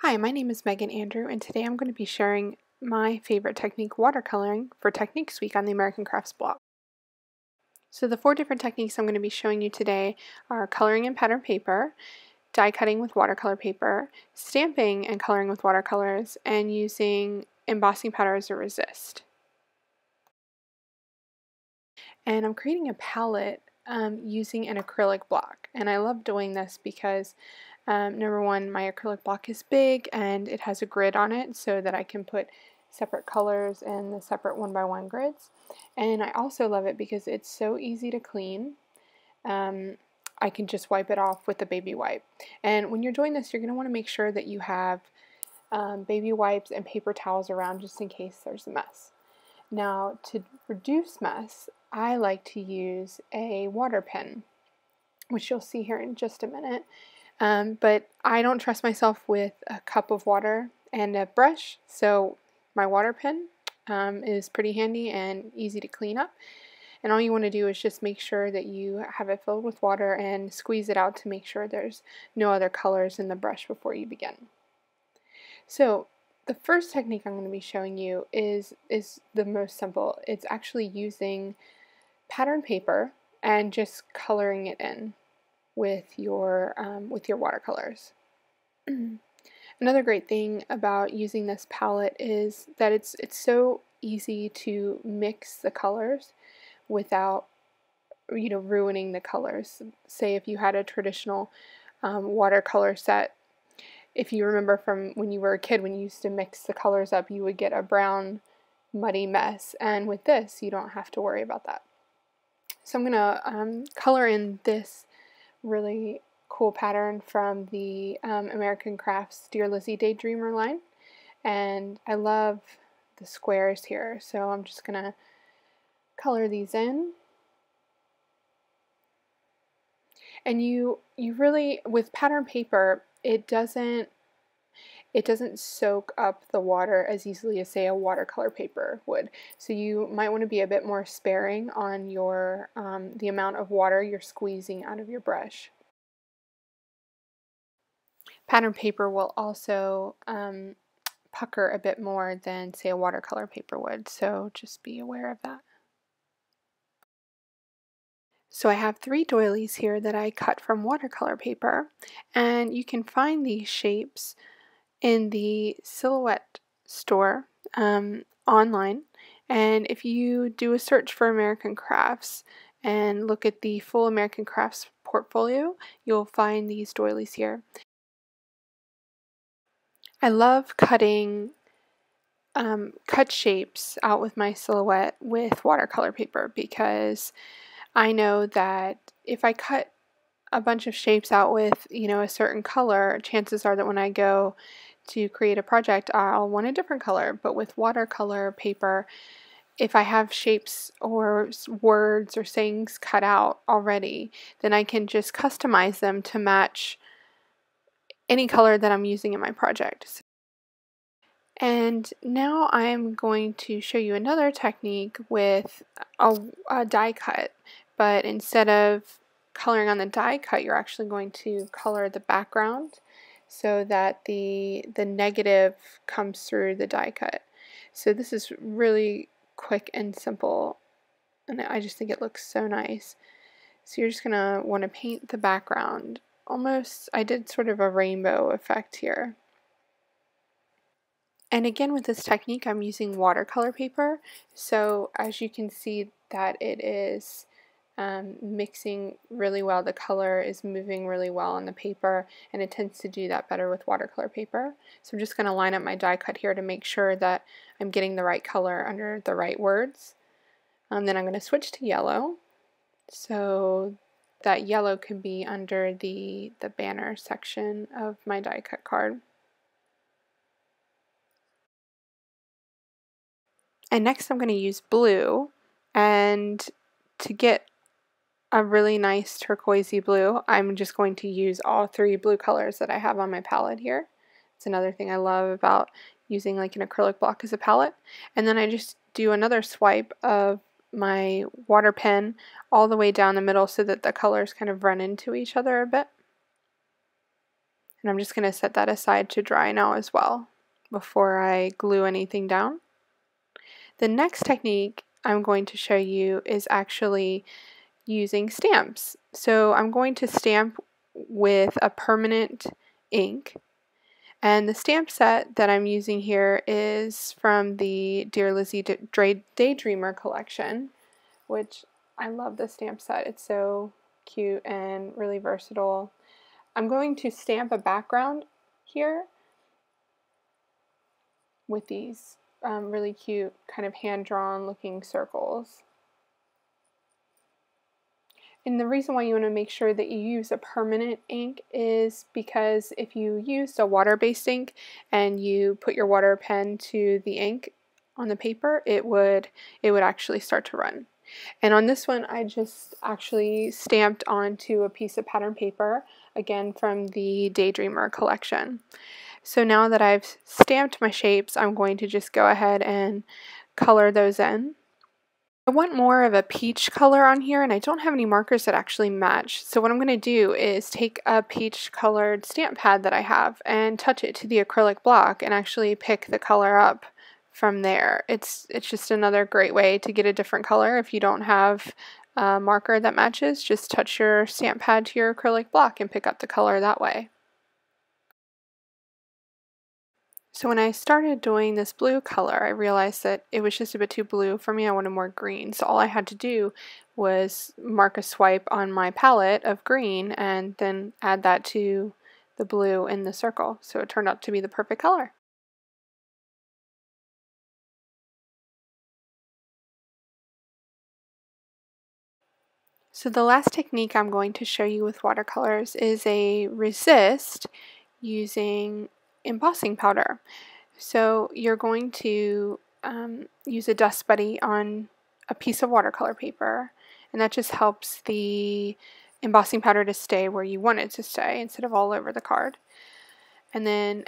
Hi, my name is Megan Andrew, and today I'm going to be sharing my favorite technique, watercoloring, for Techniques Week on the American Crafts blog. So the 4 different techniques I'm going to be showing you today are coloring in pattern paper, die cutting with watercolor paper, stamping and coloring with watercolors, and using embossing powder as a resist. And I'm creating a palette using an acrylic block, and I love doing this because number one, my acrylic block is big and it has a grid on it so that I can put separate colors in the separate 1x1 grids. And I also love it because it's so easy to clean. I can just wipe it off with a baby wipe. And when you're doing this, you're going to want to make sure that you have baby wipes and paper towels around just in case there's a mess. Now, to reduce mess, I like to use a water pen, which you'll see here in just a minute. But I don't trust myself with a cup of water and a brush, so my water pen is pretty handy and easy to clean up. And all you want to do is just make sure that you have it filled with water and squeeze it out to make sure there's no other colors in the brush before you begin. So the first technique I'm going to be showing you is the most simple. It's actually using pattern paper and just coloring it in with your watercolors. Another great thing about using this palette is that it's so easy to mix the colors without ruining the colors. Say if you had a traditional watercolor set, if you remember from when you were a kid, when you used to mix the colors up, you would get a brown muddy mess, and with this you don't have to worry about that. So I'm going to color in this really cool pattern from the American Crafts Dear Lizzie Daydreamer line, and I love the squares here, so I'm just going to color these in. And you really, with pattern paper, it doesn't soak up the water as easily as, say, a watercolor paper would. So you might want to be a bit more sparing on your the amount of water you're squeezing out of your brush. Pattern paper will also pucker a bit more than, say, a watercolor paper would, so just be aware of that. So I have 3 doilies here that I cut from watercolor paper, and you can find these shapes in the Silhouette store online. And if you do a search for American Crafts and look at the full American Crafts portfolio, you'll find these doilies here. I love cutting cut shapes out with my Silhouette with watercolor paper because I know that if I cut a bunch of shapes out with, a certain color, chances are that when I go to create a project, I'll want a different color. But with watercolor paper, if I have shapes or words or sayings cut out already, then I can just customize them to match any color that I'm using in my project. And now I'm going to show you another technique with a die cut, but instead of coloring on the die cut, you're actually going to color the background so that the negative comes through the die cut. So this is really quick and simple, and I just think it looks so nice. So you're just going to want to paint the background. Almost, I did sort of a rainbow effect here. And again, with this technique, I'm using watercolor paper, so as you can see that it is mixing really well. The color is moving really well on the paper, and it tends to do that better with watercolor paper. So I'm just going to line up my die cut here to make sure that I'm getting the right color under the right words. Then I'm going to switch to yellow, so that yellow can be under the banner section of my die cut card. And next I'm going to use blue, and to get a really nice turquoisey blue, I'm just going to use all 3 blue colors that I have on my palette here. It's another thing I love about using like an acrylic block as a palette. And then I just do another swipe of my water pen all the way down the middle so that the colors kind of run into each other a bit. And I'm just going to set that aside to dry now as well before I glue anything down. The next technique I'm going to show you is actually using stamps. So I'm going to stamp with a permanent ink. And the stamp set that I'm using here is from the Dear Lizzie Daydreamer collection, which I love the stamp set. It's so cute and really versatile. I'm going to stamp a background here with these really cute kind of hand-drawn looking circles. And the reason why you want to make sure that you use a permanent ink is because if you used a water-based ink and you put your water pen to the ink on the paper, it would actually start to run. And on this one, I just actually stamped onto a piece of pattern paper, again from the Daydreamer collection. So now that I've stamped my shapes, I'm going to just go ahead and color those in. I want more of a peach color on here, and I don't have any markers that actually match. So what I'm going to do is take a peach colored stamp pad that I have and touch it to the acrylic block and actually pick the color up from there. It's just another great way to get a different color. If you don't have a marker that matches, just touch your stamp pad to your acrylic block and pick up the color that way. So when I started doing this blue color, I realized that it was just a bit too blue for me. I wanted more green. So all I had to do was mark a swipe on my palette of green and then add that to the blue in the circle. So it turned out to be the perfect color. So the last technique I'm going to show you with watercolors is a resist using embossing powder. So you're going to use a dust buddy on a piece of watercolor paper, and that just helps the embossing powder to stay where you want it to stay instead of all over the card. And then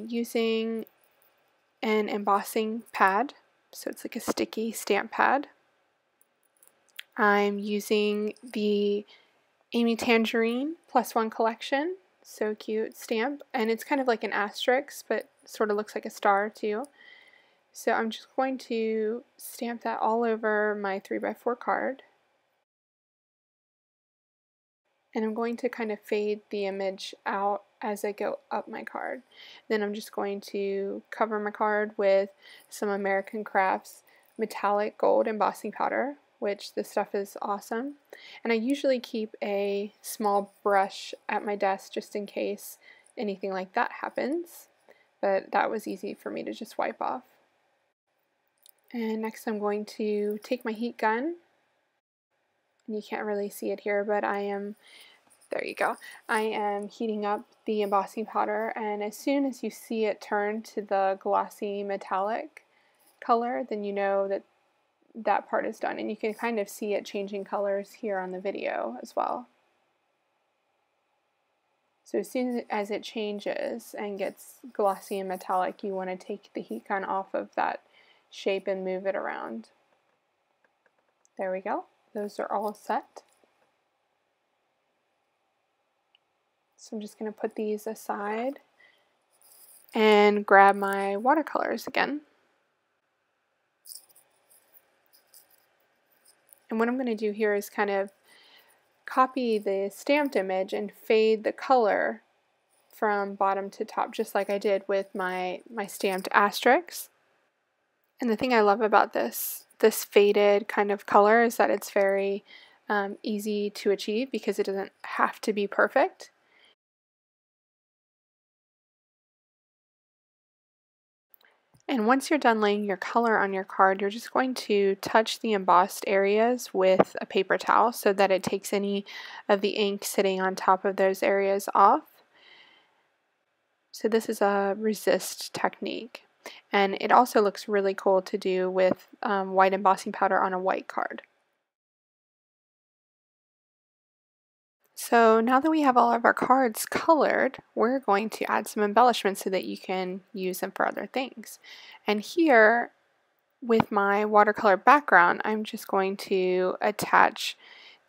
using an embossing pad, so it's like a sticky stamp pad. I'm using the Amy Tangerine +1 collection. So cute stamp, and it's kind of like an asterisk, but sort of looks like a star too. So I'm just going to stamp that all over my 3x4 card, and I'm going to kind of fade the image out as I go up my card. Then I'm just going to cover my card with some American Crafts metallic gold embossing powder, which this stuff is awesome. And I usually keep a small brush at my desk just in case anything like that happens, but that was easy for me to just wipe off. And next I'm going to take my heat gun, and you can't really see it here, but there you go. I am heating up the embossing powder, and as soon as you see it turn to the glossy metallic color, then you know that that part is done, and you can kind of see it changing colors here on the video as well. So as soon as it changes and gets glossy and metallic, you want to take the heat gun off of that shape and move it around. There we go. Those are all set. So I'm just going to put these aside and grab my watercolors again. And what I'm going to do here is kind of copy the stamped image and fade the color from bottom to top, just like I did with my stamped asterisks. And the thing I love about this faded kind of color is that it's very easy to achieve because it doesn't have to be perfect. And once you're done laying your color on your card, you're just going to touch the embossed areas with a paper towel so that it takes any of the ink sitting on top of those areas off. So this is a resist technique. And it also looks really cool to do with white embossing powder on a white card. So now that we have all of our cards colored, we're going to add some embellishments so that you can use them for other things. And here, with my watercolor background, I'm just going to attach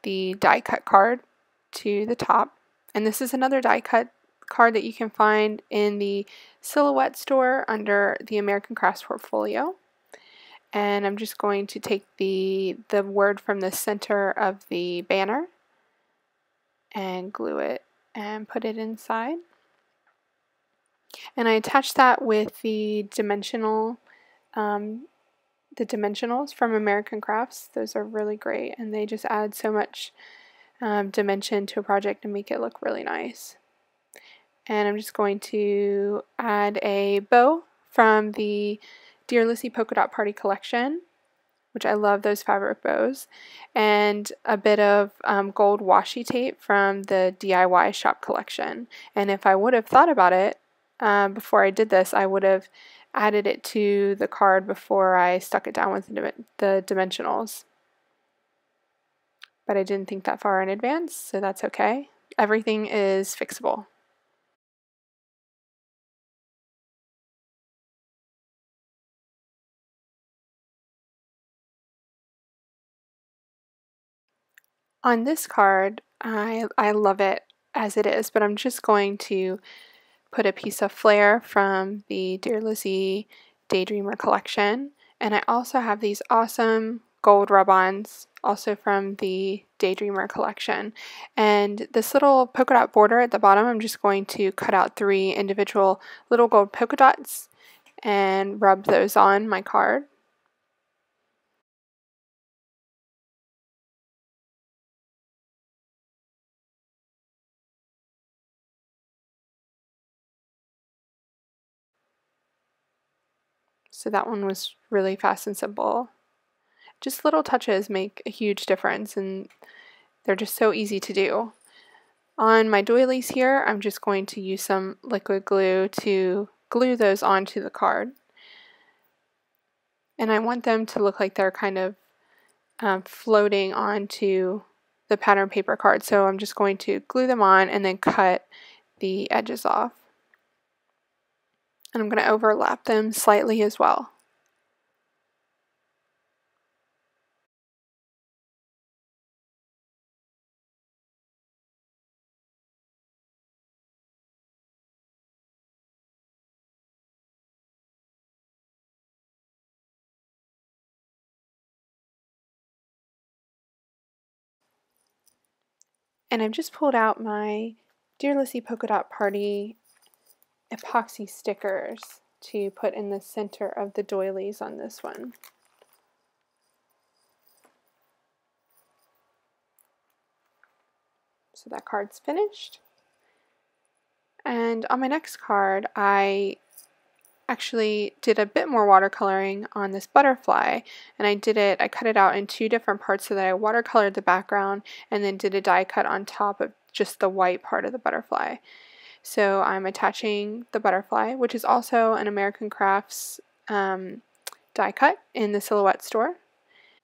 the die cut card to the top. And this is another die cut card that you can find in the Silhouette store under the American Crafts portfolio. And I'm just going to take the word from the center of the banner and glue it and put it inside. And I attach that with the dimensionals from American Crafts. Those are really great, and they just add so much dimension to a project and make it look really nice. And I'm just going to add a bow from the Dear Lissy Polka Dot Party collection, which I love those fabric bows, and a bit of gold washi tape from the DIY shop collection. And if I would have thought about it before I did this, I would have added it to the card before I stuck it down with the dimensionals. But I didn't think that far in advance, so that's okay. Everything is fixable. On this card, I love it as it is, but I'm just going to put a piece of flair from the Dear Lizzie Daydreamer collection, and I also have these awesome gold rub-ons also from the Daydreamer collection. And this little polka dot border at the bottom, I'm just going to cut out 3 individual little gold polka dots and rub those on my card. So that one was really fast and simple. Just little touches make a huge difference, and they're just so easy to do. On my doilies here, I'm just going to use some liquid glue to glue those onto the card. And I want them to look like they're kind of floating onto the pattern paper card. So I'm just going to glue them on and then cut the edges off. And I'm going to overlap them slightly as well. And I've just pulled out my Dear Lissy Polka Dot Party epoxy stickers to put in the center of the doilies on this one. So that card's finished. And on my next card, I actually did a bit more watercoloring on this butterfly, and I cut it out in 2 different parts so that I watercolored the background and then did a die cut on top of just the white part of the butterfly. So I'm attaching the butterfly, which is also an American Crafts die cut in the Silhouette store.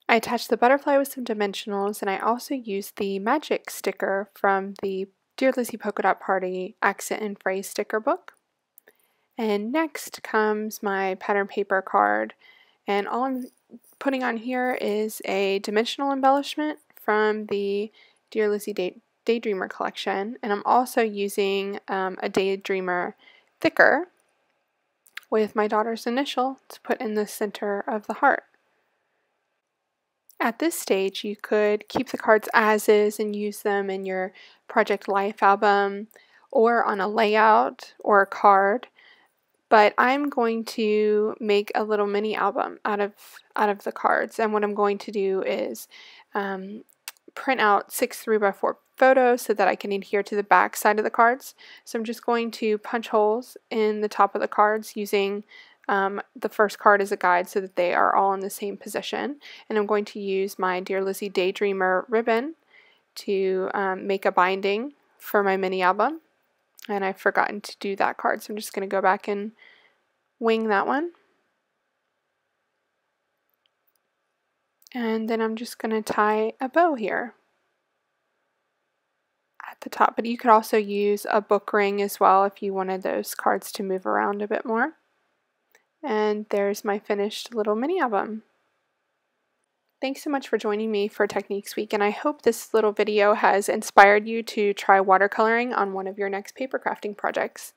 I attached the butterfly with some dimensionals, and I also used the magic sticker from the Dear Lizzy Polka Dot Party Accent and Phrase sticker book. And next comes my pattern paper card, and all I'm putting on here is a dimensional embellishment from the Dear Lizzy Daydreamer collection, and I'm also using a Daydreamer thicker with my daughter's initial to put in the center of the heart. At this stage, you could keep the cards as is and use them in your Project Life album or on a layout or a card. But I'm going to make a little mini album out of the cards, and what I'm going to do is print out 6 3x4 photos so that I can adhere to the back side of the cards. So I'm just going to punch holes in the top of the cards using the first card as a guide so that they are all in the same position. And I'm going to use my Dear Lizzy Daydreamer ribbon to make a binding for my mini album. And I've forgotten to do that card, so I'm just going to go back and wing that one. And then I'm just going to tie a bow here at the top. But you could also use a book ring as well if you wanted those cards to move around a bit more. And there's my finished little mini album. thanks so much for joining me for Techniques Week, and I hope this little video has inspired you to try watercoloring on one of your next paper crafting projects.